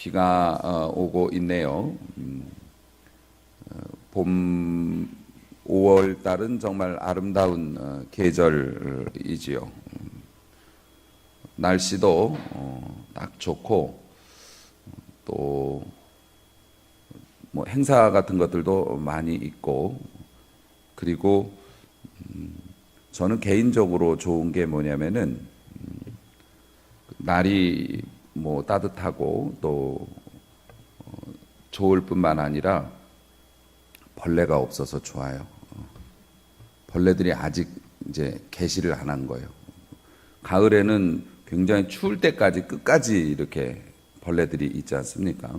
비가 오고 있네요. 봄 5월 달은 정말 아름다운 계절이지요. 날씨도 딱 좋고 또 뭐 행사 같은 것들도 많이 있고, 그리고 저는 개인적으로 좋은 게 뭐냐면은 날이 뭐 따뜻하고 또 좋을 뿐만 아니라 벌레가 없어서 좋아요. 벌레들이 아직 이제 개시를 안 한 거예요. 가을에는 굉장히 추울 때까지 끝까지 이렇게 벌레들이 있지 않습니까?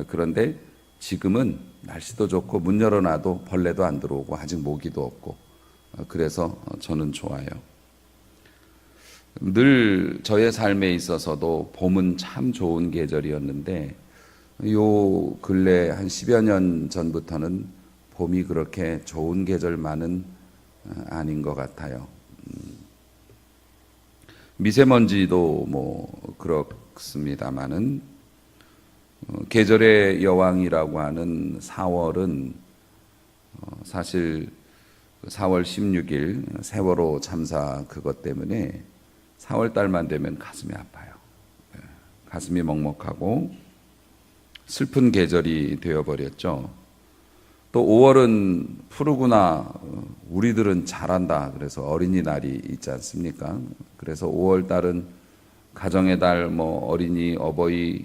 그런데 지금은 날씨도 좋고 문 열어놔도 벌레도 안 들어오고 아직 모기도 없고, 그래서 저는 좋아요. 늘 저의 삶에 있어서도 봄은 참 좋은 계절이었는데 요 근래 한 10여 년 전부터는 봄이 그렇게 좋은 계절만은 아닌 것 같아요. 미세먼지도 뭐 그렇습니다마는 계절의 여왕이라고 하는 4월은 사실 4월 16일 세월호 참사 그것 때문에 4월 달만 되면 가슴이 아파요. 가슴이 먹먹하고 슬픈 계절이 되어버렸죠. 또 5월은 푸르구나, 우리들은 잘한다, 그래서 어린이날이 있지 않습니까? 그래서 5월 달은 가정의 달, 뭐 어린이, 어버이,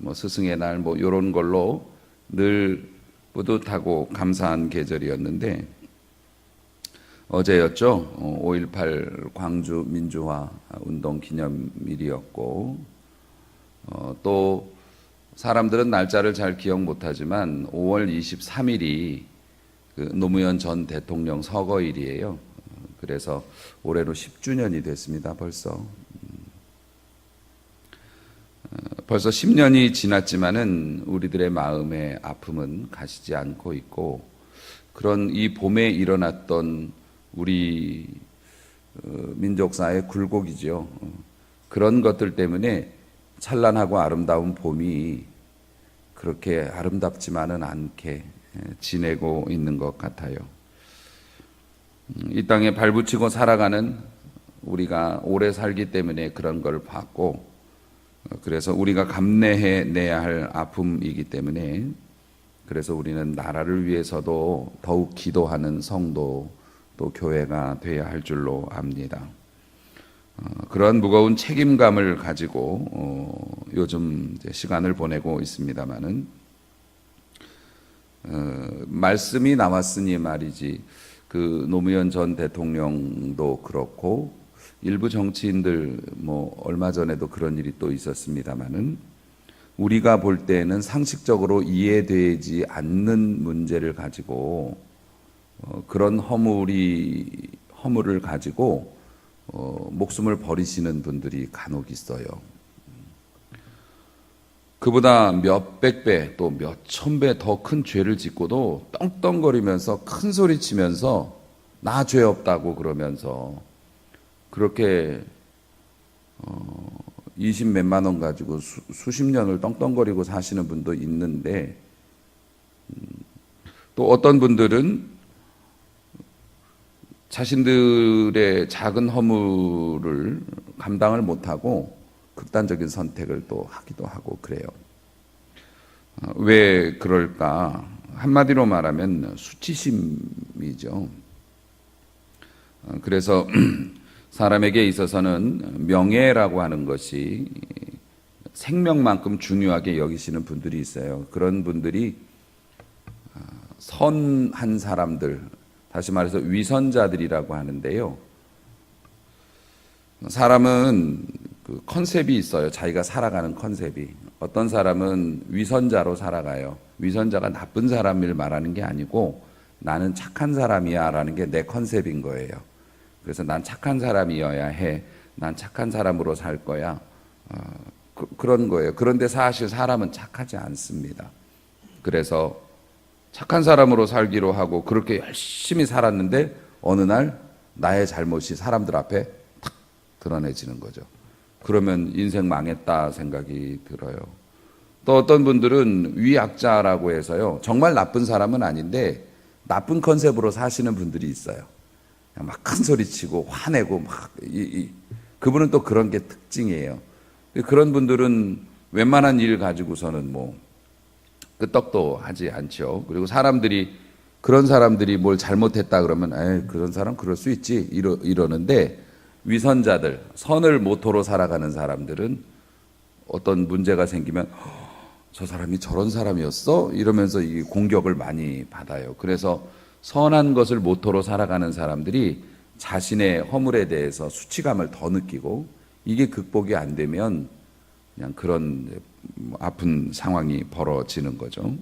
뭐 스승의 날, 뭐 이런 걸로 늘 뿌듯하고 감사한 계절이었는데, 어제였죠. 5.18 광주 민주화 운동 기념일이었고, 또 사람들은 날짜를 잘 기억 못하지만 5월 23일이 그 노무현 전 대통령 서거일이에요. 그래서 올해로 10주년이 됐습니다. 벌써 10년이 지났지만은 우리들의 마음의 아픔은 가시지 않고 있고, 그런 이 봄에 일어났던 우리 민족사의 굴곡이죠. 그런 것들 때문에 찬란하고 아름다운 봄이 그렇게 아름답지만은 않게 지내고 있는 것 같아요. 이 땅에 발붙이고 살아가는 우리가 오래 살기 때문에 그런 걸 봤고, 그래서 우리가 감내해 내야 할 아픔이기 때문에, 그래서 우리는 나라를 위해서도 더욱 기도하는 성도, 또 교회가 돼야 할 줄로 압니다. 그러한 무거운 책임감을 가지고 요즘 이제 시간을 보내고 있습니다만은, 말씀이 나왔으니 말이지, 그 노무현 전 대통령도 그렇고 일부 정치인들 뭐 얼마 전에도 그런 일이 또 있었습니다만은, 우리가 볼 때는 상식적으로 이해되지 않는 문제를 가지고 그런 허물을 가지고 목숨을 버리시는 분들이 간혹 있어요. 그보다 몇백 배 또 몇천 배 더 큰 죄를 짓고도 떵떵거리면서 큰 소리 치면서 나 죄 없다고 그러면서 그렇게 20 몇만 원 가지고 수십 년을 떵떵거리고 사시는 분도 있는데, 또 어떤 분들은 자신들의 작은 허물을 감당을 못하고 극단적인 선택을 또 하기도 하고 그래요. 왜 그럴까? 한마디로 말하면 수치심이죠. 그래서 사람에게 있어서는 명예라고 하는 것이 생명만큼 중요하게 여기시는 분들이 있어요. 그런 분들이 선한 사람들, 다시 말해서 위선자들이라고 하는데요. 사람은 그 컨셉이 있어요. 자기가 살아가는 컨셉이. 어떤 사람은 위선자로 살아가요. 위선자가 나쁜 사람을 말하는 게 아니고 나는 착한 사람이야 라는 게 내 컨셉인 거예요. 그래서 난 착한 사람이어야 해. 난 착한 사람으로 살 거야. 그런 거예요. 그런데 사실 사람은 착하지 않습니다. 그래서 착한 사람으로 살기로 하고 그렇게 열심히 살았는데 어느 날 나의 잘못이 사람들 앞에 탁 드러내지는 거죠. 그러면 인생 망했다 생각이 들어요. 또 어떤 분들은 위약자라고 해서요, 정말 나쁜 사람은 아닌데 나쁜 컨셉으로 사시는 분들이 있어요. 막 큰 소리 치고 화내고 막 그분은 또 그런 게 특징이에요. 그런 분들은 웬만한 일 가지고서는 뭐 끄떡도 하지 않죠. 그리고 그런 사람들이 뭘 잘못했다 그러면 에이, 그런 사람 그럴 수 있지 이러는데, 위선자들, 선을 모토로 살아가는 사람들은 어떤 문제가 생기면 저 사람이 저런 사람이었어? 이러면서 이 공격을 많이 받아요. 그래서 선한 것을 모토로 살아가는 사람들이 자신의 허물에 대해서 수치감을 더 느끼고, 이게 극복이 안 되면 그냥 그런 아픈 상황이 벌어지는 거죠.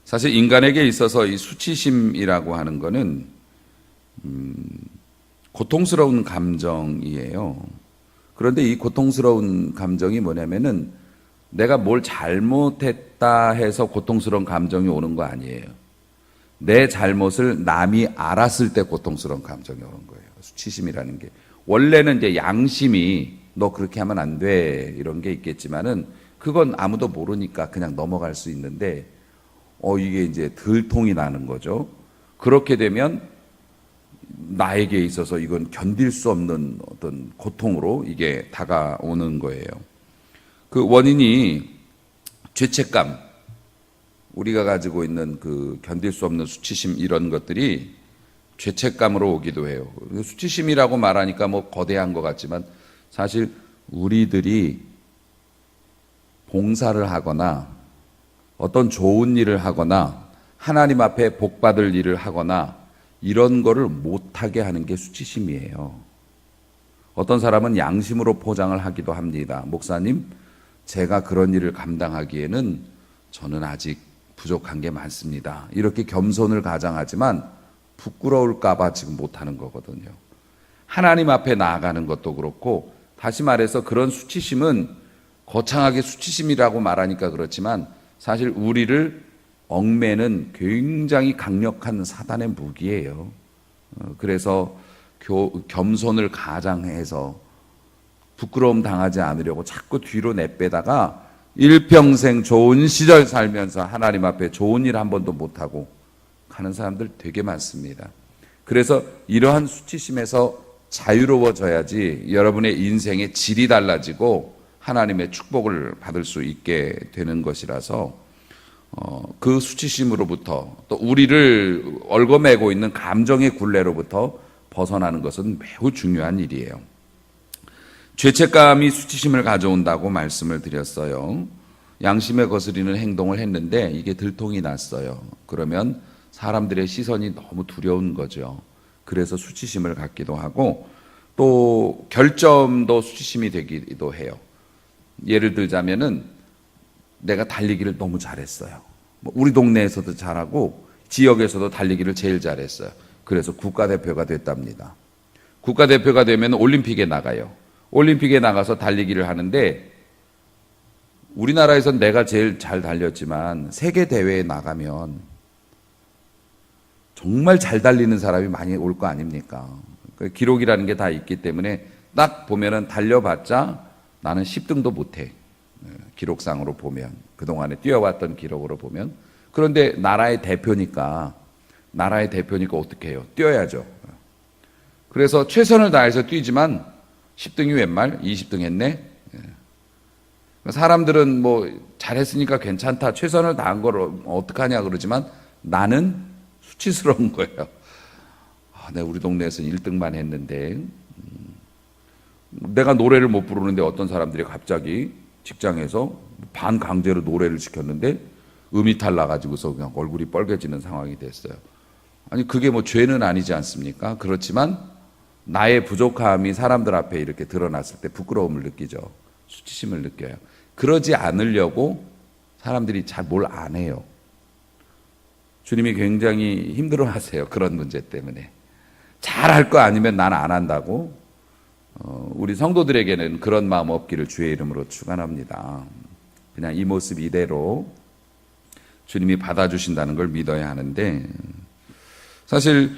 사실 인간에게 있어서 이 수치심이라고 하는 거는 고통스러운 감정이에요. 그런데 이 고통스러운 감정이 뭐냐면은 내가 뭘 잘못했다 해서 고통스러운 감정이 오는 거 아니에요. 내 잘못을 남이 알았을 때 고통스러운 감정이 오는 거예요. 수치심이라는 게. 원래는 이제 양심이 너 그렇게 하면 안 돼 이런 게 있겠지만은 그건 아무도 모르니까 그냥 넘어갈 수 있는데, 이게 이제 들통이 나는 거죠. 그렇게 되면 나에게 있어서 이건 견딜 수 없는 어떤 고통으로 이게 다가오는 거예요. 그 원인이 죄책감, 우리가 가지고 있는 그 견딜 수 없는 수치심, 이런 것들이 죄책감으로 오기도 해요. 수치심이라고 말하니까 뭐 거대한 것 같지만 사실 우리들이 봉사를 하거나 어떤 좋은 일을 하거나 하나님 앞에 복받을 일을 하거나 이런 거를 못하게 하는 게 수치심이에요. 어떤 사람은 양심으로 포장을 하기도 합니다. 목사님, 제가 그런 일을 감당하기에는 저는 아직 부족한 게 많습니다. 이렇게 겸손을 가장하지만 부끄러울까봐 지금 못하는 거거든요. 하나님 앞에 나아가는 것도 그렇고, 다시 말해서 그런 수치심은 거창하게 수치심이라고 말하니까 그렇지만 사실 우리를 얽매는 굉장히 강력한 사단의 무기예요. 그래서 겸손을 가장해서 부끄러움 당하지 않으려고 자꾸 뒤로 내빼다가 일평생 좋은 시절 살면서 하나님 앞에 좋은 일 한 번도 못하고 가는 사람들 되게 많습니다. 그래서 이러한 수치심에서 자유로워져야지 여러분의 인생의 질이 달라지고 하나님의 축복을 받을 수 있게 되는 것이라서 그 수치심으로부터, 또 우리를 얽어매고 있는 감정의 굴레로부터 벗어나는 것은 매우 중요한 일이에요. 죄책감이 수치심을 가져온다고 말씀을 드렸어요. 양심에 거스리는 행동을 했는데 이게 들통이 났어요. 그러면 사람들의 시선이 너무 두려운 거죠. 그래서 수치심을 갖기도 하고, 또 결점도 수치심이 되기도 해요. 예를 들자면은 내가 달리기를 너무 잘했어요. 우리 동네에서도 잘하고 지역에서도 달리기를 제일 잘했어요. 그래서 국가대표가 됐답니다. 국가대표가 되면 올림픽에 나가요. 올림픽에 나가서 달리기를 하는데, 우리나라에선 내가 제일 잘 달렸지만 세계 대회에 나가면 정말 잘 달리는 사람이 많이 올 거 아닙니까? 기록이라는 게 다 있기 때문에 딱 보면은 달려봤자 나는 10등도 못해. 기록상으로 보면, 그동안에 뛰어왔던 기록으로 보면. 그런데 나라의 대표니까 어떻게 해요? 뛰어야죠. 그래서 최선을 다해서 뛰지만 10등이 웬말? 20등 했네? 사람들은 뭐 잘했으니까 괜찮다, 최선을 다한 걸 어떡하냐 그러지만 나는 수치스러운 거예요. 내가 우리 동네에서는 1등만 했는데, 내가 노래를 못 부르는데 어떤 사람들이 갑자기 직장에서 반강제로 노래를 시켰는데 음이탈 나가지고서 그냥 얼굴이 빨개지는 상황이 됐어요. 아니 그게 뭐 죄는 아니지 않습니까? 그렇지만 나의 부족함이 사람들 앞에 이렇게 드러났을 때 부끄러움을 느끼죠. 수치심을 느껴요. 그러지 않으려고 사람들이 잘 뭘 안 해요. 주님이 굉장히 힘들어하세요. 그런 문제 때문에. 잘할 거 아니면 난 안 한다고. 우리 성도들에게는 그런 마음 없기를 주의 이름으로 축원합니다. 그냥 이 모습 이대로 주님이 받아주신다는 걸 믿어야 하는데, 사실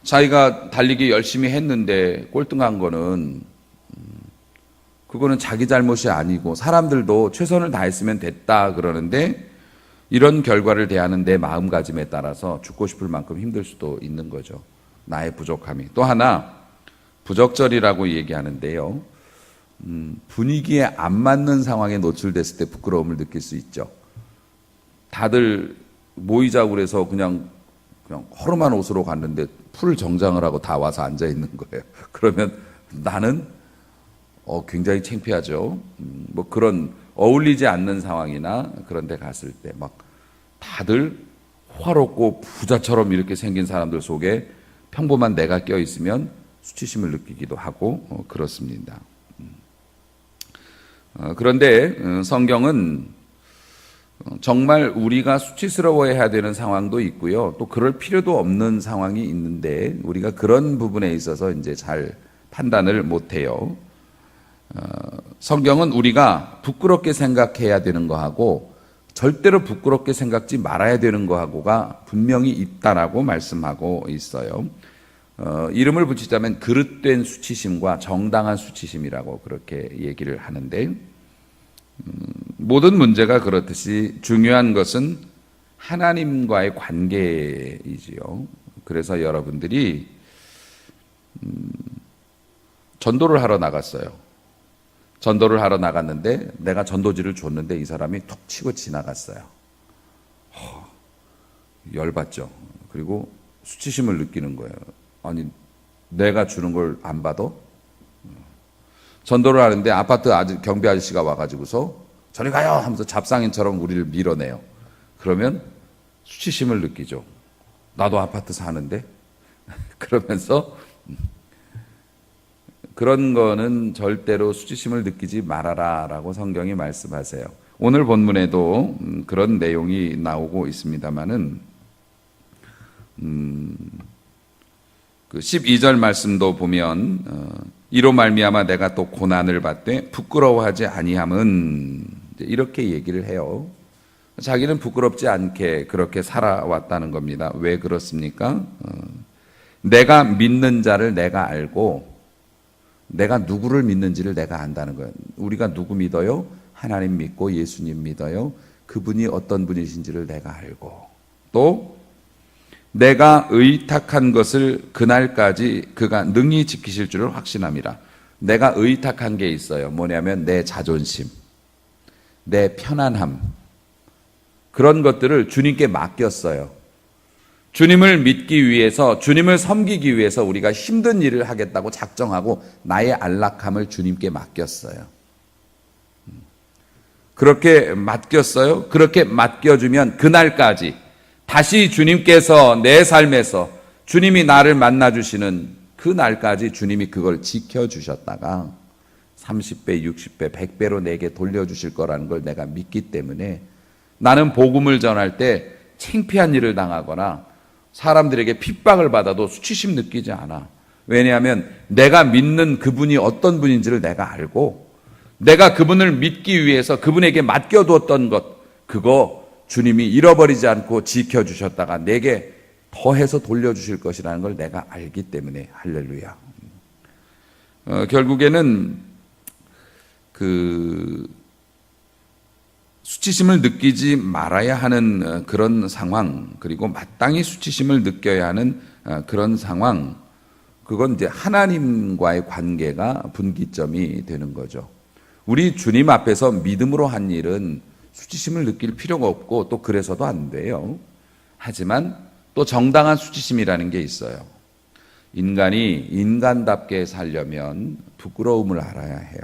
자기가 달리기 열심히 했는데 꼴등한 거는 그거는 자기 잘못이 아니고 사람들도 최선을 다했으면 됐다 그러는데 이런 결과를 대하는 내 마음가짐에 따라서 죽고 싶을 만큼 힘들 수도 있는 거죠. 나의 부족함이. 또 하나 부적절이라고 얘기하는데요. 분위기에 안 맞는 상황에 노출됐을 때 부끄러움을 느낄 수 있죠. 다들 모이자고 그래서 그냥 허름한 옷으로 갔는데 풀 정장을 하고 다 와서 앉아 있는 거예요. 그러면 나는 굉장히 창피하죠. 뭐 그런 어울리지 않는 상황이나 그런 데 갔을 때 막 다들 호화롭고 부자처럼 이렇게 생긴 사람들 속에 평범한 내가 껴 있으면 수치심을 느끼기도 하고 그렇습니다. 그런데 성경은 정말 우리가 수치스러워해야 되는 상황도 있고요. 또 그럴 필요도 없는 상황이 있는데 우리가 그런 부분에 있어서 이제 잘 판단을 못해요. 성경은 우리가 부끄럽게 생각해야 되는 거하고 절대로 부끄럽게 생각지 말아야 되는 거하고가 분명히 있다라고 말씀하고 있어요. 이름을 붙이자면 그릇된 수치심과 정당한 수치심이라고 그렇게 얘기를 하는데 모든 문제가 그렇듯이 중요한 것은 하나님과의 관계이지요. 그래서 여러분들이 전도를 하러 나갔어요. 전도를 하러 나갔는데 내가 전도지를 줬는데 이 사람이 툭 치고 지나갔어요. 열받죠. 그리고 수치심을 느끼는 거예요. 아니 내가 주는 걸 안 받아? 전도를 하는데 아파트 경비 아저씨가 와가지고서 저리 가요 하면서 잡상인처럼 우리를 밀어내요. 그러면 수치심을 느끼죠. 나도 아파트 사는데 그러면서 그런 거는 절대로 수치심을 느끼지 말아라 라고 성경이 말씀하세요. 오늘 본문에도 그런 내용이 나오고 있습니다마는 그 12절 말씀도 보면 이로 말미암아 내가 또 고난을 받되 부끄러워하지 아니함은 이렇게 얘기를 해요. 자기는 부끄럽지 않게 그렇게 살아왔다는 겁니다. 왜 그렇습니까? 내가 믿는 자를 내가 알고 내가 누구를 믿는지를 내가 안다는 거예요. 우리가 누구 믿어요? 하나님 믿고 예수님 믿어요. 그분이 어떤 분이신지를 내가 알고 또 내가 의탁한 것을 그날까지 그가 능히 지키실 줄을 확신함이라. 내가 의탁한 게 있어요. 뭐냐면 내 자존심, 내 편안함 그런 것들을 주님께 맡겼어요. 주님을 믿기 위해서 주님을 섬기기 위해서 우리가 힘든 일을 하겠다고 작정하고 나의 안락함을 주님께 맡겼어요. 그렇게 맡겼어요. 그렇게 맡겨주면 그날까지 다시 주님께서 내 삶에서 주님이 나를 만나주시는 그 날까지 주님이 그걸 지켜주셨다가 30배, 60배, 100배로 내게 돌려주실 거라는 걸 내가 믿기 때문에 나는 복음을 전할 때 창피한 일을 당하거나 사람들에게 핍박을 받아도 수치심 느끼지 않아. 왜냐하면 내가 믿는 그분이 어떤 분인지를 내가 알고 내가 그분을 믿기 위해서 그분에게 맡겨두었던 것 그거 주님이 잃어버리지 않고 지켜주셨다가 내게 더해서 돌려주실 것이라는 걸 내가 알기 때문에 할렐루야. 결국에는 그 수치심을 느끼지 말아야 하는 그런 상황 그리고 마땅히 수치심을 느껴야 하는 그런 상황 그건 이제 하나님과의 관계가 분기점이 되는 거죠. 우리 주님 앞에서 믿음으로 한 일은 수치심을 느낄 필요가 없고 또 그래서도 안 돼요. 하지만 또 정당한 수치심이라는 게 있어요. 인간이 인간답게 살려면 부끄러움을 알아야 해요.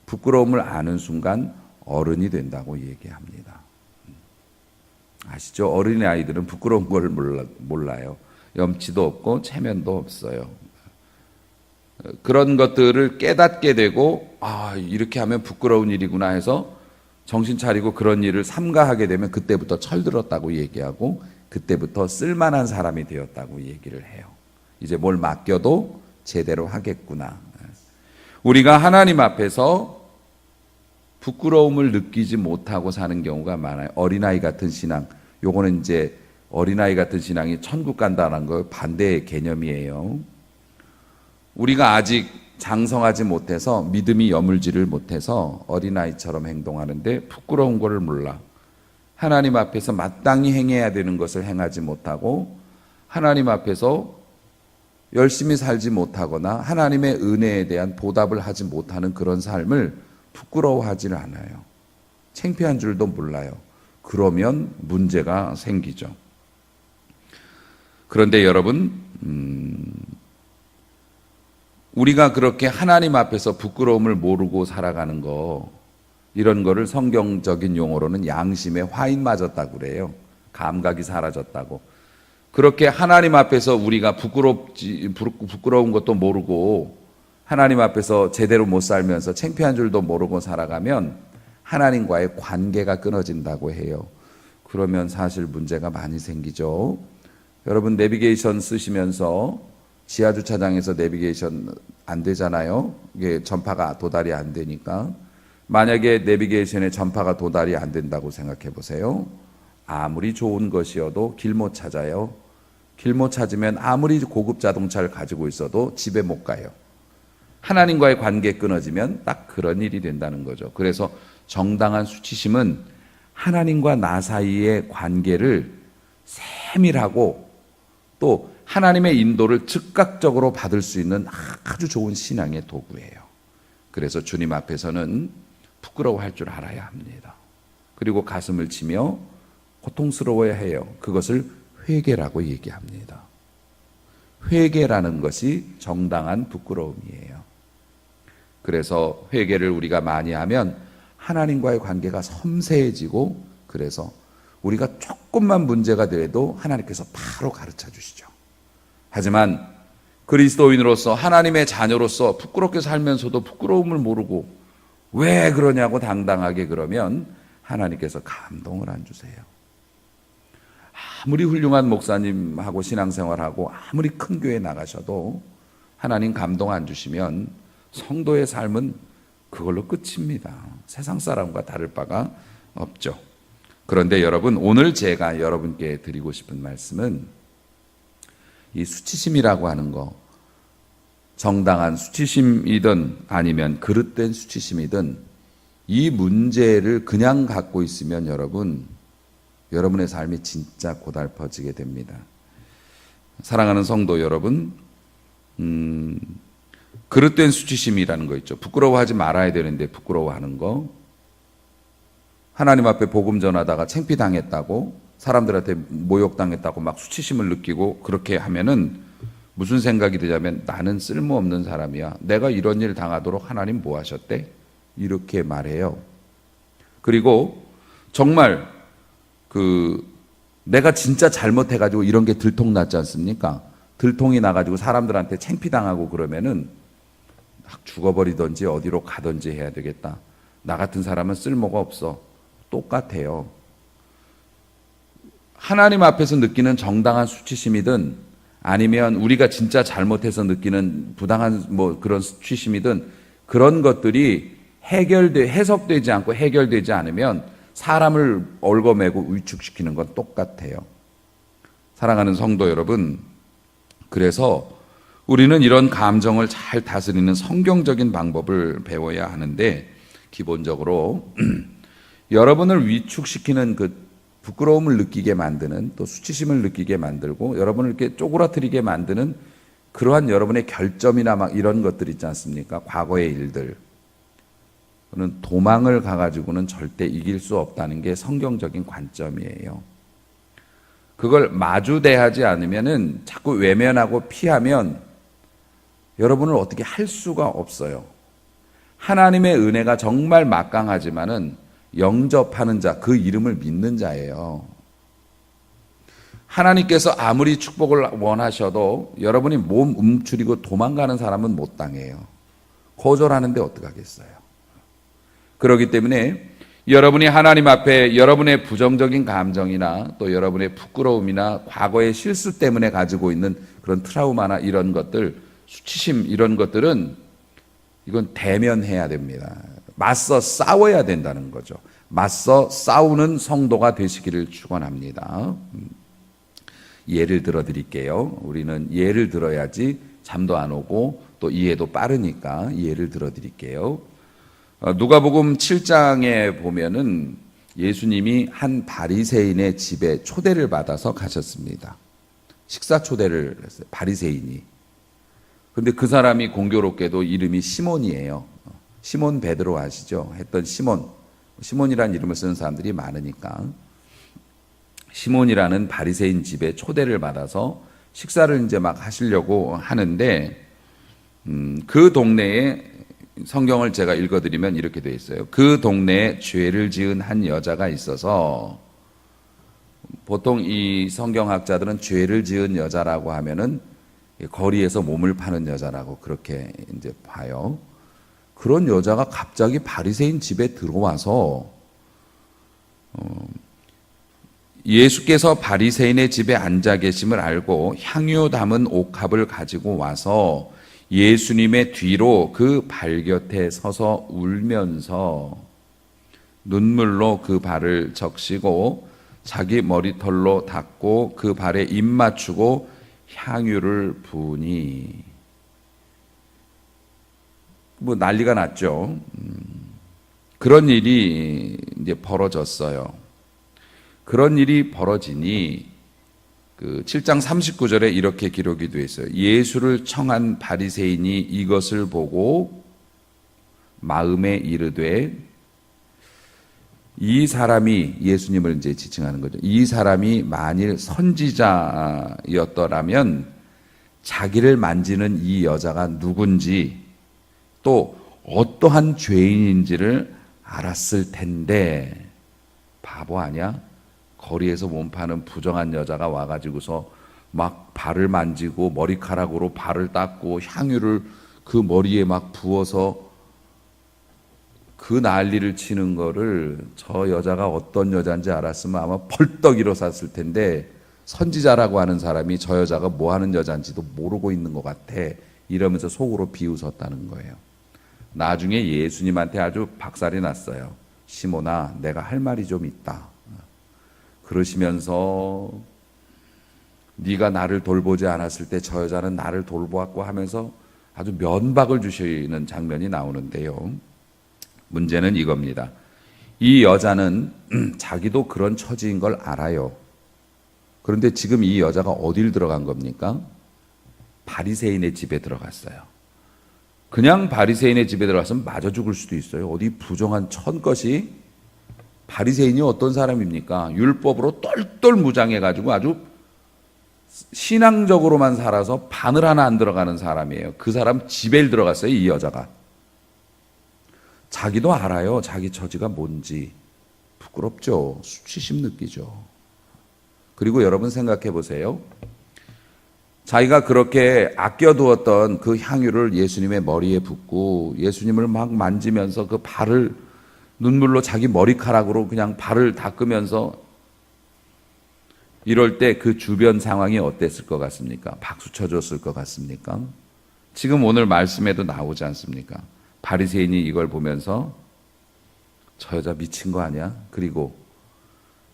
부끄러움을 아는 순간 어른이 된다고 얘기합니다. 아시죠? 어린아이들은 부끄러운 걸 몰라요. 염치도 없고 체면도 없어요. 그런 것들을 깨닫게 되고 이렇게 하면 부끄러운 일이구나 해서 정신 차리고 그런 일을 삼가하게 되면 그때부터 철들었다고 얘기하고 그때부터 쓸만한 사람이 되었다고 얘기를 해요. 이제 뭘 맡겨도 제대로 하겠구나. 우리가 하나님 앞에서 부끄러움을 느끼지 못하고 사는 경우가 많아요. 어린아이 같은 신앙. 요거는 이제 어린아이 같은 신앙이 천국 간다는 거 반대의 개념이에요. 우리가 아직 장성하지 못해서 믿음이 여물지를 못해서 어린아이처럼 행동하는데 부끄러운 것을 몰라. 하나님 앞에서 마땅히 행해야 되는 것을 행하지 못하고 하나님 앞에서 열심히 살지 못하거나 하나님의 은혜에 대한 보답을 하지 못하는 그런 삶을 부끄러워하지는 않아요. 창피한 줄도 몰라요. 그러면 문제가 생기죠. 그런데 여러분, 우리가 그렇게 하나님 앞에서 부끄러움을 모르고 살아가는 거, 이런 거를 성경적인 용어로는 양심에 화인 맞았다고 그래요. 감각이 사라졌다고. 그렇게 하나님 앞에서 우리가 부끄러운 것도 모르고 하나님 앞에서 제대로 못 살면서 창피한 줄도 모르고 살아가면 하나님과의 관계가 끊어진다고 해요. 그러면 사실 문제가 많이 생기죠. 여러분 내비게이션 쓰시면서 지하주차장에서 내비게이션 안 되잖아요. 이게 전파가 도달이 안 되니까. 만약에 내비게이션에 전파가 도달이 안 된다고 생각해 보세요. 아무리 좋은 것이어도 길 못 찾아요. 길 못 찾으면 아무리 고급 자동차를 가지고 있어도 집에 못 가요. 하나님과의 관계 끊어지면 딱 그런 일이 된다는 거죠. 그래서 정당한 수치심은 하나님과 나 사이의 관계를 세밀하고 또 하나님의 인도를 즉각적으로 받을 수 있는 아주 좋은 신앙의 도구예요. 그래서 주님 앞에서는 부끄러워할 줄 알아야 합니다. 그리고 가슴을 치며 고통스러워야 해요. 그것을 회개라고 얘기합니다. 회개라는 것이 정당한 부끄러움이에요. 그래서 회개를 우리가 많이 하면 하나님과의 관계가 섬세해지고 그래서 우리가 조금만 문제가 되어도 하나님께서 바로 가르쳐 주시죠. 하지만 그리스도인으로서 하나님의 자녀로서 부끄럽게 살면서도 부끄러움을 모르고 왜 그러냐고 당당하게 그러면 하나님께서 감동을 안 주세요. 아무리 훌륭한 목사님하고 신앙생활하고 아무리 큰 교회 나가셔도 하나님 감동 안 주시면 성도의 삶은 그걸로 끝입니다. 세상 사람과 다를 바가 없죠. 그런데 여러분, 오늘 제가 여러분께 드리고 싶은 말씀은 이 수치심이라고 하는 거, 정당한 수치심이든 아니면 그릇된 수치심이든 이 문제를 그냥 갖고 있으면 여러분의 삶이 진짜 고달퍼지게 됩니다. 사랑하는 성도 여러분, 그릇된 수치심이라는 거 있죠. 부끄러워하지 말아야 되는데 부끄러워하는 거. 하나님 앞에 복음 전하다가 창피당했다고, 사람들한테 모욕당했다고 막 수치심을 느끼고 그렇게 하면은 무슨 생각이 드냐면 나는 쓸모없는 사람이야. 내가 이런 일 당하도록 하나님 뭐 하셨대? 이렇게 말해요. 그리고 정말 내가 진짜 잘못해가지고 이런 게 들통났지 않습니까? 들통이 나가지고 사람들한테 창피당하고 그러면은 막 죽어버리든지 어디로 가든지 해야 되겠다. 나 같은 사람은 쓸모가 없어. 똑같아요. 하나님 앞에서 느끼는 정당한 수치심이든 아니면 우리가 진짜 잘못해서 느끼는 부당한 그런 수치심이든 그런 것들이 해석되지 않고 해결되지 않으면 사람을 얽어매고 위축시키는 건 똑같아요. 사랑하는 성도 여러분, 그래서 우리는 이런 감정을 잘 다스리는 성경적인 방법을 배워야 하는데 기본적으로 여러분을 위축시키는 그 부끄러움을 느끼게 만드는 또 수치심을 느끼게 만들고 여러분을 이렇게 쪼그라뜨리게 만드는 그러한 여러분의 결점이나 막 이런 것들 있지 않습니까? 과거의 일들. 그는 도망을 가가지고는 절대 이길 수 없다는 게 성경적인 관점이에요. 그걸 마주대하지 않으면은 자꾸 외면하고 피하면 여러분을 어떻게 할 수가 없어요. 하나님의 은혜가 정말 막강하지만은 영접하는 자, 그 이름을 믿는 자예요. 하나님께서 아무리 축복을 원하셔도 여러분이 몸 움츠리고 도망가는 사람은 못 당해요. 거절하는데 어떡하겠어요. 그렇기 때문에 여러분이 하나님 앞에 여러분의 부정적인 감정이나 또 여러분의 부끄러움이나 과거의 실수 때문에 가지고 있는 그런 트라우마나 이런 것들, 수치심 이런 것들은 이건 대면해야 됩니다. 맞서 싸워야 된다는 거죠. 맞서 싸우는 성도가 되시기를 축원합니다. 예를 들어 드릴게요. 우리는 예를 들어야지 잠도 안 오고 또 이해도 빠르니까 이해를 들어드릴게요. 누가복음 7장에 보면은 예수님이 한 바리새인의 집에 초대를 받아서 가셨습니다. 식사 초대를 했어요. 바리새인이. 근데 그 사람이 공교롭게도 이름이 시몬이에요. 시몬 베드로 아시죠? 했던 시몬. 시몬이라는 이름을 쓰는 사람들이 많으니까. 시몬이라는 바리새인 집에 초대를 받아서 식사를 이제 막 하시려고 하는데, 그 동네에 성경을 제가 읽어드리면 이렇게 되어 있어요. 그 동네에 죄를 지은 한 여자가 있어서, 보통 이 성경학자들은 죄를 지은 여자라고 하면은 거리에서 몸을 파는 여자라고 그렇게 이제 봐요. 그런 여자가 갑자기 바리새인 집에 들어와서 예수께서 바리새인의 집에 앉아 계심을 알고 향유 담은 옥합을 가지고 와서 예수님의 뒤로 그 발 곁에 서서 울면서 눈물로 그 발을 적시고 자기 머리털로 닦고 그 발에 입 맞추고 향유를 부으니, 뭐 난리가 났죠. 그런 일이 이제 벌어졌어요. 그런 일이 벌어지니 그 7장 39절에 이렇게 기록이 되어 있어요. 예수를 청한 바리새인이 이것을 보고 마음에 이르되, 이 사람이, 예수님을 이제 지칭하는 거죠. 이 사람이 만일 선지자였더라면 자기를 만지는 이 여자가 누군지 또 어떠한 죄인인지를 알았을 텐데, 바보 아니야? 거리에서 몸 파는 부정한 여자가 와가지고서 막 발을 만지고 머리카락으로 발을 닦고 향유를 그 머리에 막 부어서 그 난리를 치는 거를 저 여자가 어떤 여자인지 알았으면 아마 벌떡 일어섰을 텐데, 선지자라고 하는 사람이 저 여자가 뭐 하는 여자인지도 모르고 있는 것 같아, 이러면서 속으로 비웃었다는 거예요. 나중에 예수님한테 아주 박살이 났어요. 시몬아, 내가 할 말이 좀 있다. 그러시면서 네가 나를 돌보지 않았을 때 저 여자는 나를 돌보았고 하면서 아주 면박을 주시는 장면이 나오는데요. 문제는 이겁니다. 이 여자는 자기도 그런 처지인 걸 알아요. 그런데 지금 이 여자가 어딜 들어간 겁니까? 바리새인의 집에 들어갔어요. 그냥 바리새인의 집에 들어갔으면 맞아 죽을 수도 있어요. 어디 부정한 천것이. 바리새인이 어떤 사람입니까? 율법으로 똘똘 무장해가지고 아주 신앙적으로만 살아서 바늘 하나 안 들어가는 사람이에요. 그 사람 집에 들어갔어요, 이 여자가. 자기도 알아요, 자기 처지가 뭔지. 부끄럽죠. 수치심 느끼죠. 그리고 여러분 생각해 보세요. 자기가 그렇게 아껴두었던 그 향유를 예수님의 머리에 붓고 예수님을 막 만지면서 그 발을 눈물로 자기 머리카락으로 그냥 발을 닦으면서 이럴 때 그 주변 상황이 어땠을 것 같습니까? 박수 쳐줬을 것 같습니까? 지금 오늘 말씀에도 나오지 않습니까? 바리새인이 이걸 보면서 저 여자 미친 거 아니야? 그리고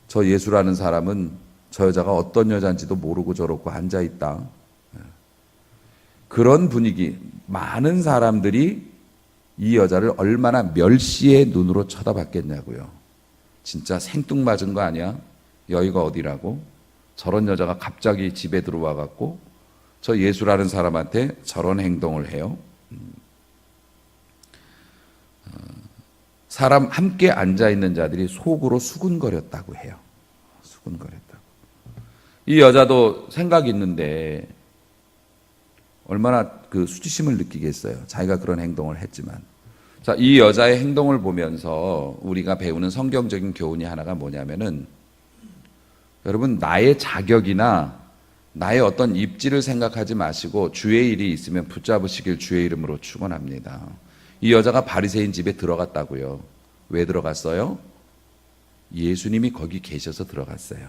저 예수라는 사람은 저 여자가 어떤 여자인지도 모르고 저렇고 앉아있다. 그런 분위기, 많은 사람들이 이 여자를 얼마나 멸시의 눈으로 쳐다봤겠냐고요. 진짜 생뚱맞은 거 아니야? 여기가 어디라고? 저런 여자가 갑자기 집에 들어와 갖고 저 예수라는 사람한테 저런 행동을 해요. 사람 함께 앉아있는 자들이 속으로 수군거렸다고 해요. 수군거렸다고. 이 여자도 생각이 있는데 얼마나 그 수치심을 느끼겠어요. 자기가 그런 행동을 했지만. 자, 이 여자의 행동을 보면서 우리가 배우는 성경적인 교훈이 하나가 뭐냐면은, 여러분, 나의 자격이나 나의 어떤 입지를 생각하지 마시고 주의 일이 있으면 붙잡으시길 주의 이름으로 축원합니다. 이 여자가 바리새인 집에 들어갔다고요. 왜 들어갔어요? 예수님이 거기 계셔서 들어갔어요.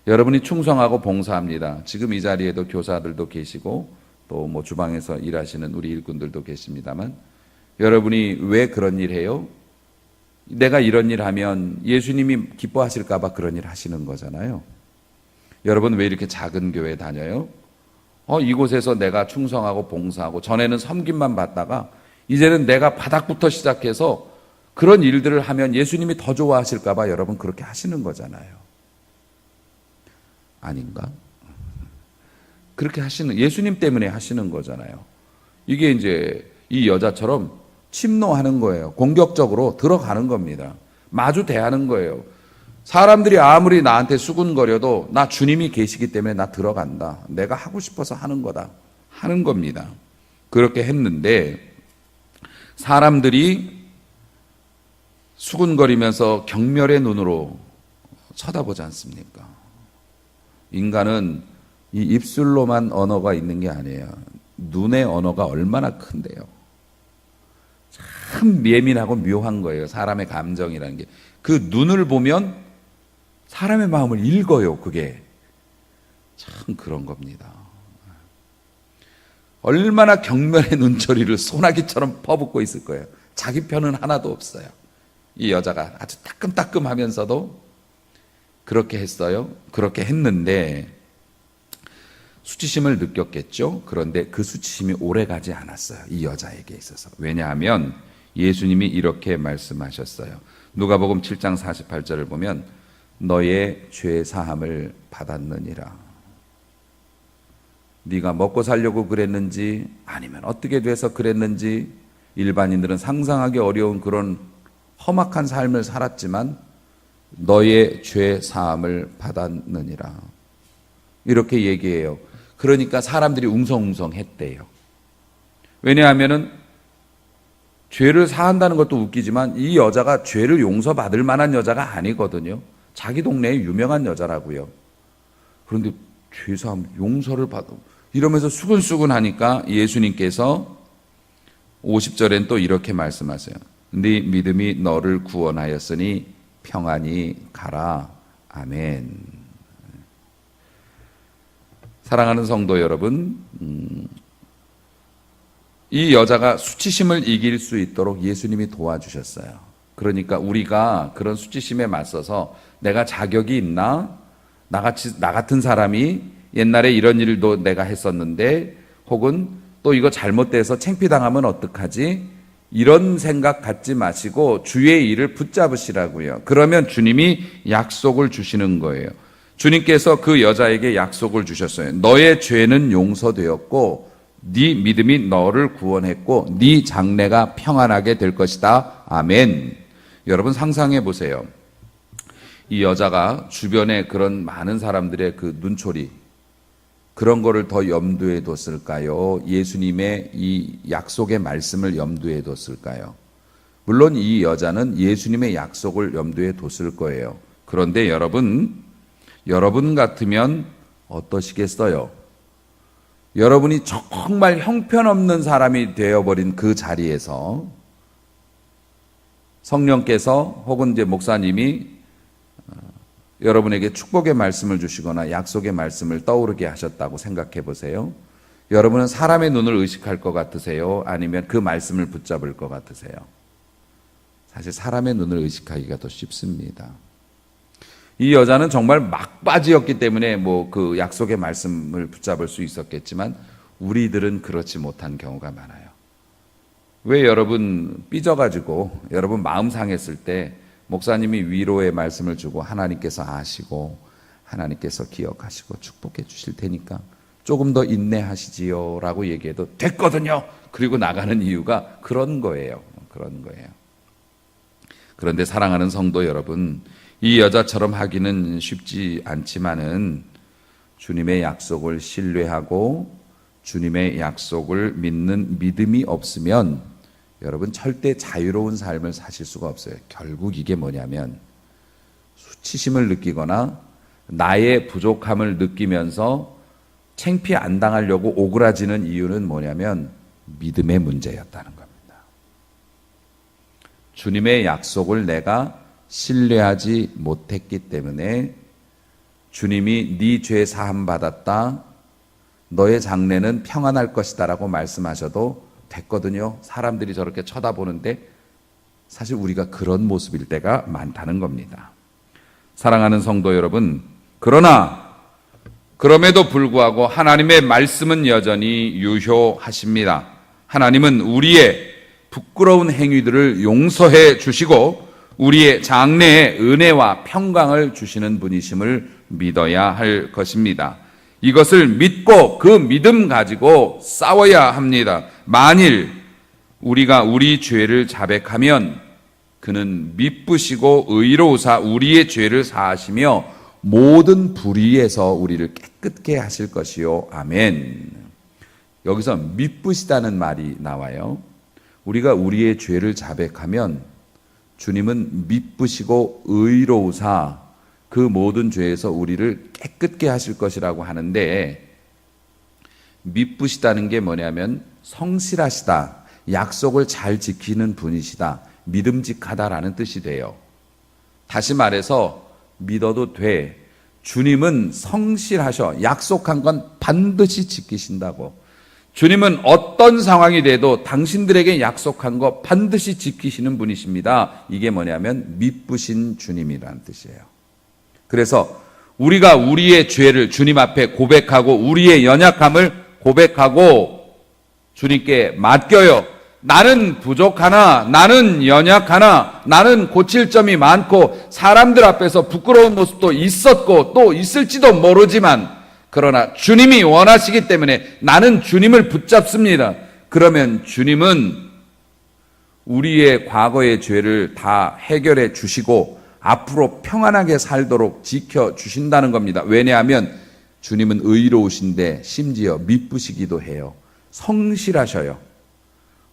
여러분이 충성하고 봉사합니다. 지금 이 자리에도 교사들도 계시고 또 뭐 주방에서 일하시는 우리 일꾼들도 계십니다만, 여러분이 왜 그런 일 해요? 내가 이런 일 하면 예수님이 기뻐하실까 봐 그런 일 하시는 거잖아요. 여러분 왜 이렇게 작은 교회 다녀요? 이곳에서 내가 충성하고 봉사하고 전에는 섬김만 받다가 이제는 내가 바닥부터 시작해서 그런 일들을 하면 예수님이 더 좋아하실까 봐 여러분 그렇게 하시는 거잖아요. 아닌가? 그렇게 하시는, 예수님 때문에 하시는 거잖아요. 이게 이제 이 여자처럼 침노하는 거예요. 공격적으로 들어가는 겁니다. 마주 대하는 거예요. 사람들이 아무리 나한테 수군거려도 나 주님이 계시기 때문에 나 들어간다. 내가 하고 싶어서 하는 거다. 하는 겁니다. 그렇게 했는데 사람들이 수군거리면서 경멸의 눈으로 쳐다보지 않습니까? 인간은 이 입술로만 언어가 있는 게 아니에요. 눈의 언어가 얼마나 큰데요. 참 예민하고 묘한 거예요. 사람의 감정이라는 게. 그 눈을 보면 사람의 마음을 읽어요. 그게 참 그런 겁니다. 얼마나 경멸의 눈초리를 소나기처럼 퍼붓고 있을 거예요. 자기 편은 하나도 없어요. 이 여자가 아주 따끔따끔하면서도 그렇게 했어요. 그렇게 했는데 수치심을 느꼈겠죠. 그런데 그 수치심이 오래 가지 않았어요. 이 여자에게 있어서. 왜냐하면 예수님이 이렇게 말씀하셨어요. 누가복음 7장 48절을 보면 너의 죄 사함을 받았느니라. 네가 먹고 살려고 그랬는지 아니면 어떻게 돼서 그랬는지 일반인들은 상상하기 어려운 그런 험악한 삶을 살았지만 너의 죄 사함을 받았느니라. 이렇게 얘기해요. 그러니까 사람들이 웅성웅성했대요. 왜냐하면은 죄를 사한다는 것도 웃기지만 이 여자가 죄를 용서받을 만한 여자가 아니거든요. 자기 동네에 유명한 여자라고요. 그런데 죄사함 용서를 받아 이러면서 수근수근 하니까 예수님께서 50절엔 또 이렇게 말씀하세요. 네 믿음이 너를 구원하였으니 평안히 가라. 아멘. 사랑하는 성도 여러분, 이 여자가 수치심을 이길 수 있도록 예수님이 도와주셨어요. 그러니까 우리가 그런 수치심에 맞서서 내가 자격이 있나? 나 같은 사람이 옛날에 이런 일도 내가 했었는데 혹은 또 이거 잘못돼서 창피당하면 어떡하지? 이런 생각 갖지 마시고 주의 일을 붙잡으시라고요. 그러면 주님이 약속을 주시는 거예요. 주님께서 그 여자에게 약속을 주셨어요. 너의 죄는 용서되었고 네 믿음이 너를 구원했고 네 장래가 평안하게 될 것이다. 아멘. 여러분 상상해 보세요. 이 여자가 주변에 그런 많은 사람들의 그 눈초리 그런 거를 더 염두에 뒀을까요? 예수님의 이 약속의 말씀을 염두에 뒀을까요? 물론 이 여자는 예수님의 약속을 염두에 뒀을 거예요. 그런데 여러분 같으면 어떠시겠어요? 여러분이 정말 형편없는 사람이 되어버린 그 자리에서 성령께서 혹은 이제 목사님이 여러분에게 축복의 말씀을 주시거나 약속의 말씀을 떠오르게 하셨다고 생각해 보세요. 여러분은 사람의 눈을 의식할 것 같으세요? 아니면 그 말씀을 붙잡을 것 같으세요? 사실 사람의 눈을 의식하기가 더 쉽습니다. 이 여자는 정말 막바지였기 때문에 뭐 그 약속의 말씀을 붙잡을 수 있었겠지만 우리들은 그렇지 못한 경우가 많아요. 왜 여러분 삐져가지고 여러분 마음 상했을 때 목사님이 위로의 말씀을 주고 하나님께서 아시고 하나님께서 기억하시고 축복해 주실 테니까 조금 더 인내하시지요 라고 얘기해도 됐거든요. 그리고 나가는 이유가 그런 거예요. 그런 거예요. 그런데 사랑하는 성도 여러분, 이 여자처럼 하기는 쉽지 않지만은 주님의 약속을 신뢰하고 주님의 약속을 믿는 믿음이 없으면 여러분 절대 자유로운 삶을 사실 수가 없어요. 결국 이게 뭐냐면 수치심을 느끼거나 나의 부족함을 느끼면서 창피 안 당하려고 오그라지는 이유는 뭐냐면 믿음의 문제였다는 겁니다. 주님의 약속을 내가 신뢰하지 못했기 때문에 주님이 네 죄 사함 받았다. 너의 장래는 평안할 것이다 라고 말씀하셔도 됐거든요. 사람들이 저렇게 쳐다보는데 사실 우리가 그런 모습일 때가 많다는 겁니다. 사랑하는 성도 여러분, 그러나 그럼에도 불구하고 하나님의 말씀은 여전히 유효하십니다. 하나님은 우리의 부끄러운 행위들을 용서해 주시고 우리의 장래에 은혜와 평강을 주시는 분이심을 믿어야 할 것입니다. 이것을 믿고 그 믿음 가지고 싸워야 합니다. 만일 우리가 우리 죄를 자백하면 그는 미쁘시고 의로우사 우리의 죄를 사하시며 모든 불의에서 우리를 깨끗게 하실 것이요. 아멘. 여기서 미쁘시다는 말이 나와요. 우리가 우리의 죄를 자백하면 주님은 미쁘시고 의로우사 그 모든 죄에서 우리를 깨끗게 하실 것이라고 하는데, 미쁘시다는 게 뭐냐면 성실하시다, 약속을 잘 지키는 분이시다, 믿음직하다라는 뜻이 돼요. 다시 말해서 믿어도 돼. 주님은 성실하셔. 약속한 건 반드시 지키신다고. 주님은 어떤 상황이 돼도 당신들에게 약속한 거 반드시 지키시는 분이십니다. 이게 뭐냐면 미쁘신 주님이라는 뜻이에요. 그래서 우리가 우리의 죄를 주님 앞에 고백하고 우리의 연약함을 고백하고 주님께 맡겨요. 나는 부족하나, 나는 연약하나, 나는 고칠 점이 많고 사람들 앞에서 부끄러운 모습도 있었고 또 있을지도 모르지만, 그러나 주님이 원하시기 때문에 나는 주님을 붙잡습니다. 그러면 주님은 우리의 과거의 죄를 다 해결해 주시고 앞으로 평안하게 살도록 지켜주신다는 겁니다. 왜냐하면 주님은 의로우신데 심지어 미쁘시기도 해요. 성실하셔요.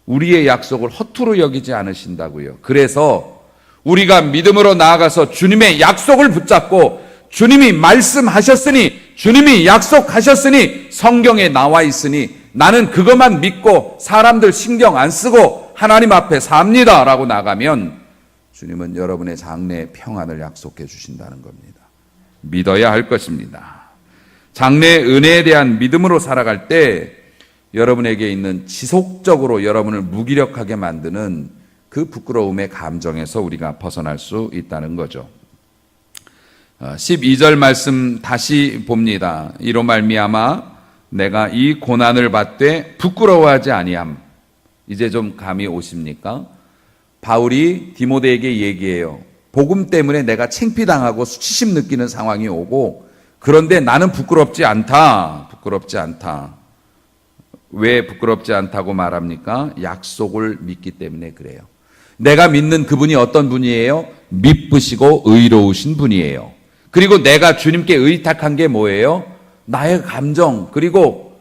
우리의 약속을 허투루 여기지 않으신다고요. 그래서 우리가 믿음으로 나아가서 주님의 약속을 붙잡고 주님이 말씀하셨으니, 주님이 약속하셨으니, 성경에 나와 있으니 나는 그것만 믿고 사람들 신경 안 쓰고 하나님 앞에 삽니다 라고 나가면 주님은 여러분의 장래의 평안을 약속해 주신다는 겁니다. 믿어야 할 것입니다. 장래의 은혜에 대한 믿음으로 살아갈 때 여러분에게 있는 지속적으로 여러분을 무기력하게 만드는 그 부끄러움의 감정에서 우리가 벗어날 수 있다는 거죠. 12절 말씀 다시 봅니다. 이로 말미암아 내가 이 고난을 받되 부끄러워하지 아니함. 이제 좀 감이 오십니까? 바울이 디모데에게 얘기해요. 복음 때문에 내가 창피당하고 수치심 느끼는 상황이 오고, 그런데 나는 부끄럽지 않다. 부끄럽지 않다. 왜 부끄럽지 않다고 말합니까? 약속을 믿기 때문에 그래요. 내가 믿는 그분이 어떤 분이에요? 미쁘시고 의로우신 분이에요. 그리고 내가 주님께 의탁한 게 뭐예요? 나의 감정, 그리고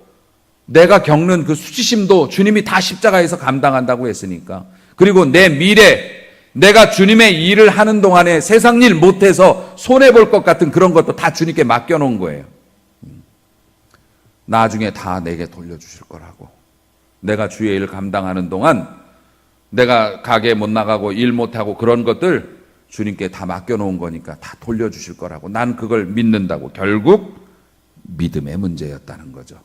내가 겪는 그 수치심도 주님이 다 십자가에서 감당한다고 했으니까. 그리고 내 미래, 내가 주님의 일을 하는 동안에 세상 일 못해서 손해볼 것 같은 그런 것도 다 주님께 맡겨놓은 거예요. 나중에 다 내게 돌려주실 거라고. 내가 주의 일을 감당하는 동안 내가 가게 못 나가고 일 못하고 그런 것들 주님께 다 맡겨놓은 거니까 다 돌려주실 거라고. 난 그걸 믿는다고. 결국 믿음의 문제였다는 거죠.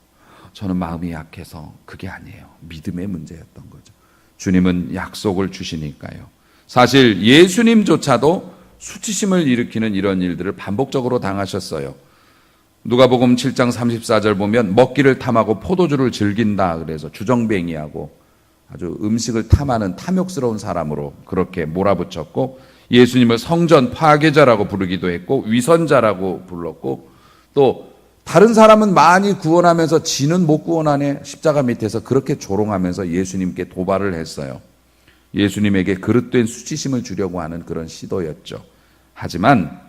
저는 마음이 약해서 그게 아니에요. 믿음의 문제였던 거죠. 주님은 약속을 주시니까요. 사실 예수님조차도 수치심을 일으키는 이런 일들을 반복적으로 당하셨어요. 누가복음 7장 34절 보면 먹기를 탐하고 포도주를 즐긴다 그래서 주정뱅이하고 아주 음식을 탐하는 탐욕스러운 사람으로 그렇게 몰아붙였고, 예수님을 성전 파괴자라고 부르기도 했고 위선자라고 불렀고, 또 다른 사람은 많이 구원하면서 지는 못 구원하네, 십자가 밑에서 그렇게 조롱하면서 예수님께 도발을 했어요. 예수님에게 그릇된 수치심을 주려고 하는 그런 시도였죠. 하지만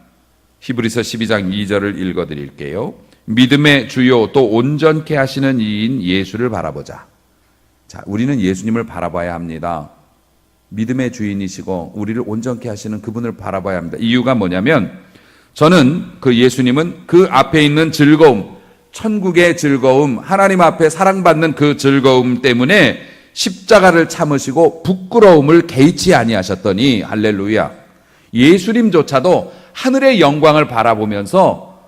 히브리서 12장 2절을 읽어드릴게요. 믿음의 주요 또 온전케 하시는 이인 예수를 바라보자. 자, 우리는 예수님을 바라봐야 합니다. 믿음의 주인이시고 우리를 온전케 하시는 그분을 바라봐야 합니다. 이유가 뭐냐면, 저는 그 예수님은 그 앞에 있는 즐거움, 천국의 즐거움, 하나님 앞에 사랑받는 그 즐거움 때문에 십자가를 참으시고 부끄러움을 개의치 아니하셨더니, 할렐루야, 예수님조차도 하늘의 영광을 바라보면서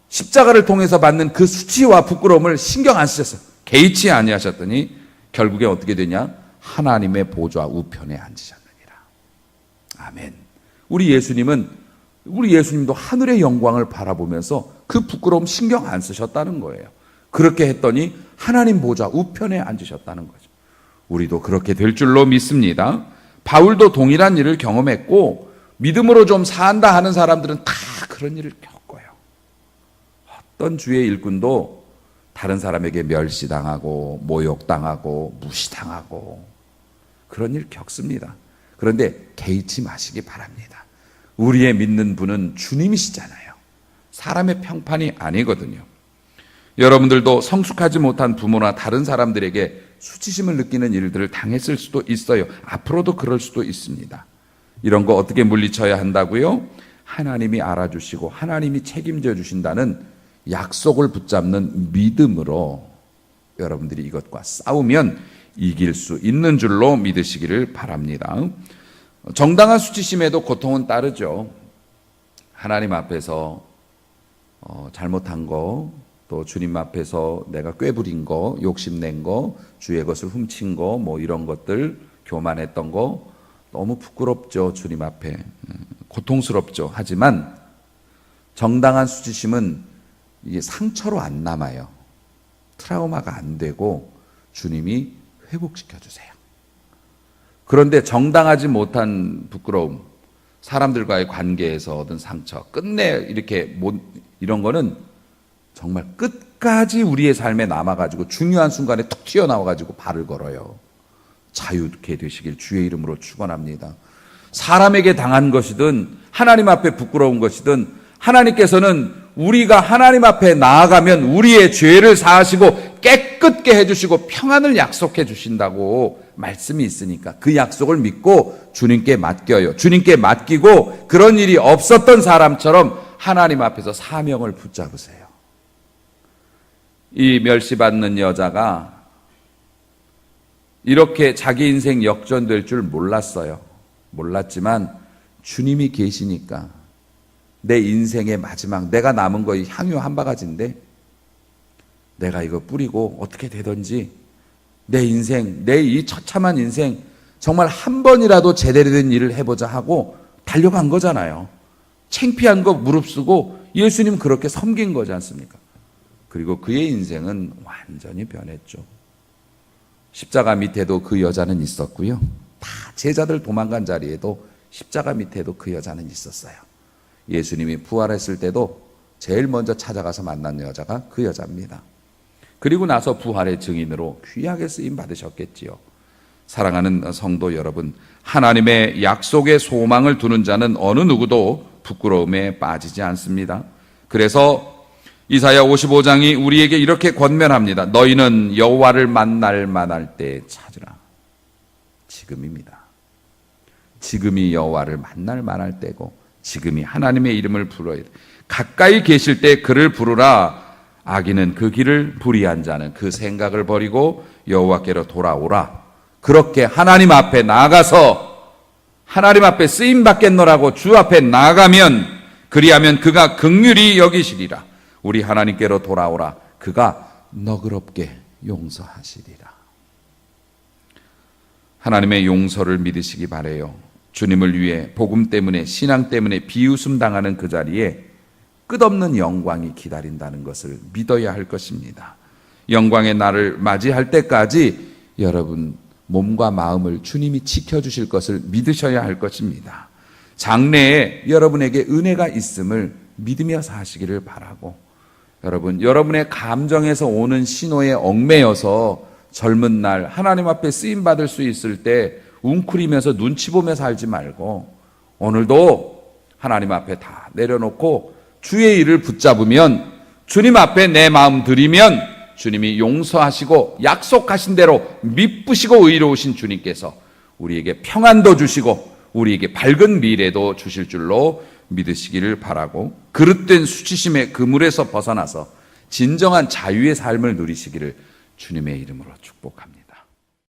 십자가를 통해서 받는 그 수치와 부끄러움을 신경 안 쓰셨어요. 개의치 아니하셨더니 결국에 어떻게 되냐? 하나님의 보좌 우편에 앉으셨느니라. 아멘. 우리 예수님은 우리 예수님도 하늘의 영광을 바라보면서 그 부끄러움 신경 안 쓰셨다는 거예요. 그렇게 했더니 하나님 보좌 우편에 앉으셨다는 거죠. 우리도 그렇게 될 줄로 믿습니다. 바울도 동일한 일을 경험했고 믿음으로 좀 산다 하는 사람들은 다 그런 일을 겪어요. 어떤 주의 일꾼도 다른 사람에게 멸시당하고 모욕당하고 무시당하고 그런 일 겪습니다. 그런데 개의치 마시기 바랍니다. 우리의 믿는 분은 주님이시잖아요. 사람의 평판이 아니거든요. 여러분들도 성숙하지 못한 부모나 다른 사람들에게 수치심을 느끼는 일들을 당했을 수도 있어요. 앞으로도 그럴 수도 있습니다. 이런 거 어떻게 물리쳐야 한다고요? 하나님이 알아주시고 하나님이 책임져 주신다는 약속을 붙잡는 믿음으로 여러분들이 이것과 싸우면 이길 수 있는 줄로 믿으시기를 바랍니다. 정당한 수치심에도 고통은 따르죠. 하나님 앞에서 잘못한 거, 또 주님 앞에서 내가 꾀부린 거, 욕심낸 거, 주의 것을 훔친 거, 뭐 이런 것들, 교만했던 거 너무 부끄럽죠. 주님 앞에 고통스럽죠. 하지만 정당한 수치심은 이게 상처로 안 남아요. 트라우마가 안 되고 주님이 회복시켜 주세요. 그런데 정당하지 못한 부끄러움, 사람들과의 관계에서 얻은 상처, 끝내 이렇게 이런 거는 정말 끝까지 우리의 삶에 남아가지고 중요한 순간에 툭 튀어나와가지고 발을 걸어요. 자유케 되시길 주의 이름으로 축원합니다. 사람에게 당한 것이든 하나님 앞에 부끄러운 것이든 하나님께서는 우리가 하나님 앞에 나아가면 우리의 죄를 사하시고 깨끗게 해주시고 평안을 약속해 주신다고 말씀이 있으니까 그 약속을 믿고 주님께 맡겨요. 주님께 맡기고 그런 일이 없었던 사람처럼 하나님 앞에서 사명을 붙잡으세요. 이 멸시받는 여자가 이렇게 자기 인생 역전될 줄 몰랐어요. 몰랐지만 주님이 계시니까 내 인생의 마지막, 내가 남은 거 향유 한 바가지인데 내가 이거 뿌리고 어떻게 되든지 내 인생, 내 이 처참한 인생 정말 한 번이라도 제대로 된 일을 해보자 하고 달려간 거잖아요. 창피한 거 무릅쓰고 예수님 그렇게 섬긴 거지 않습니까? 그리고 그의 인생은 완전히 변했죠. 십자가 밑에도 그 여자는 있었고요. 다 제자들 도망간 자리에도 십자가 밑에도 그 여자는 있었어요. 예수님이 부활했을 때도 제일 먼저 찾아가서 만난 여자가 그 여자입니다. 그리고 나서 부활의 증인으로 귀하게 쓰임 받으셨겠지요. 사랑하는 성도 여러분, 하나님의 약속에 소망을 두는 자는 어느 누구도 부끄러움에 빠지지 않습니다. 그래서 이사야 55장이 우리에게 이렇게 권면합니다. 너희는 여호와를 만날 만할 때 찾으라. 지금입니다. 지금이 여호와를 만날 만할 때고 지금이 하나님의 이름을 불러야 돼. 가까이 계실 때 그를 부르라. 악인은 그 길을 불의한 자는 그 생각을 버리고 여호와께로 돌아오라. 그렇게 하나님 앞에 나아가서 하나님 앞에 쓰임 받겠노라고 주 앞에 나아가면 그리하면 그가 긍휼히 여기시리라. 우리 하나님께로 돌아오라. 그가 너그럽게 용서하시리라. 하나님의 용서를 믿으시기 바라요. 주님을 위해 복음 때문에 신앙 때문에 비웃음 당하는 그 자리에 끝없는 영광이 기다린다는 것을 믿어야 할 것입니다. 영광의 날을 맞이할 때까지 여러분 몸과 마음을 주님이 지켜주실 것을 믿으셔야 할 것입니다. 장래에 여러분에게 은혜가 있음을 믿으며 사시기를 바라고, 여러분 여러분의 감정에서 오는 신호에 얽매여서 젊은 날 하나님 앞에 쓰임받을 수 있을 때 웅크리면서 눈치 보며 살지 말고 오늘도 하나님 앞에 다 내려놓고 주의 일을 붙잡으면, 주님 앞에 내 마음 드리면 주님이 용서하시고 약속하신 대로 미쁘시고 의로우신 주님께서 우리에게 평안도 주시고 우리에게 밝은 미래도 주실 줄로 믿으시기를 바라고, 그릇된 수치심의 그물에서 벗어나서 진정한 자유의 삶을 누리시기를 주님의 이름으로 축복합니다.